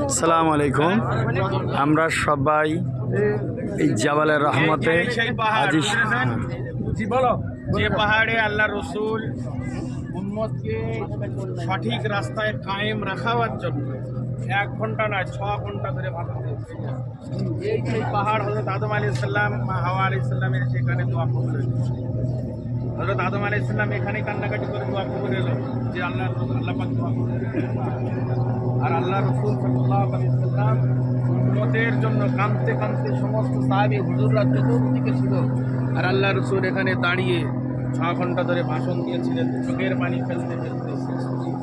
আসসালামু আলাইকুম। আমরা সবাই এই জাবালের রহমতে আজি যে পাহাড়ে আল্লাহ রসুল উম্মতকে সঠিক রাস্তায় কায়েম রাখার জন্য 1 ঘন্টা নয় 6 ঘন্টা ধরে ভাবতে এই যে পাহাড় হযরত আদম আলাইহিস সালাম হাওয়া আলাইহিস সালামের সেখানে দোয়া কবুল হলো। হযরত আদম আলাইহিস সালাম এখানে কান্নাকাটি করে দোয়া কবুল হলো যে আল্লাহ পাক দোয়া কবুল আর আল্লাহ রসুল সাল্লাল্লাহু আলাইহি ওয়াসাল্লাম উম্মতের জন্য কাঁদতে কাঁদতে সমস্ত সাহাবী হুজুররা চতুর্দিকে ছিল আর আল্লাহ রসুল এখানে দাঁড়িয়ে 6 ঘন্টা ধরে ভাষণ দিয়েছিলেন, চোখের পানি ফেলতে ফেলতে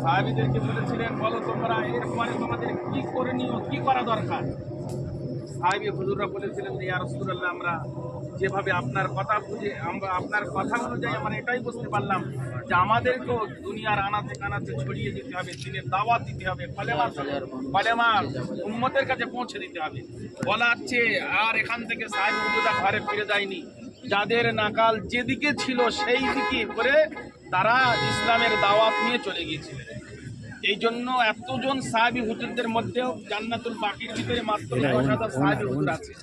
সাহাবীদেরকে বলেছিলেন, বলো তোমরা এরপরে তোমাদের কি করণীয়, কি করা দরকার। সাহাবী হুজুররা বলেছিলেন যে ইয়া রাসূলুল্লাহ, আমরা যেভাবে আপনার কথা বুঝে আমরা আপনার কথা অনুযায়ী আমরা এটাই বুঝতে পারলাম যে আমাদেরকেও দুনিয়ার আনাচে কানাচে ছড়িয়ে দিতে হবে, দিনের দাওয়াত দিতে হবে, কলেমা উম্মতের কাছে পৌঁছে দিতে হবে। বলা হচ্ছে আর এখান থেকে সাহাবী হুজুররা ঘরে ফিরে যায়নি, যাদের নাকাল যেদিকে ছিল সেই দিকে করে তারা ইসলামের দাওয়াত নিয়ে চলে গিয়েছিলেন। এই জন্য এতজন সাহাবী হুজুরদের মধ্যেও জান্নাতুল বাকির ভিতরে মাত্র 10,000 সাহাবী হুজুর আছে।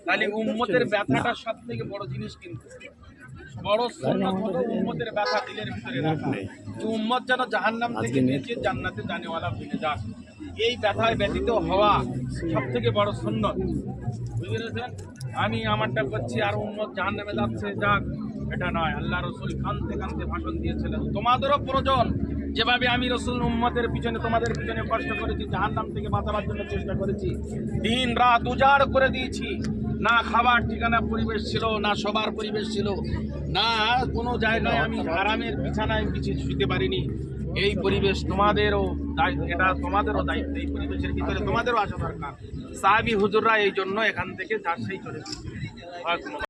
তাহলে উম্মতের ব্যথাটা সব থেকে বড় জিনিস, কিন্তু বড় সুন্নাত হলো উম্মতের ব্যথা দিলের ভিতরে রাখা, যে উম্মত যেন জাহান্নাম থেকে নিচে জান্নাতে জানেওয়ালা হয়ে যায়। এই ব্যথায় ব্যতীত হওয়া সব থেকে বড় সুন্নাত, বুঝতে পেরেছেন? আমি আমারটা করছি আর উম্মত জাহান্নামে যাচ্ছে, যাক, এটা নয়। আল্লাহ রসুল কাঁদতে কাঁদতে ভাষণ দিয়েছিলেন, তোমাদেরও প্রয়োজন যেভাবে আমি রসুল উম্মতের পিছনে তোমাদের পিছনে কষ্ট করেছি, জাহান্নাম থেকে বাঁচাবার জন্য চেষ্টা করেছি, দিন রাত উজাড় করে দিয়েছি, না খাবার ঠিকানা পরিবেশ ছিল, না সবার পরিবেশ ছিল, না কোনো জায়গায় আমি আরামের বিছানায় পিছিয়ে শুতে পারিনি। এই পরিবেশ তোমাদেরও, এটা তোমাদেরও দায়িত্ব, এই পরিবেশের ভিতরে তোমাদেরও আসা দরকার। সাহাবী হুজুররা এই জন্য এখান থেকে যার সেই চলেছে।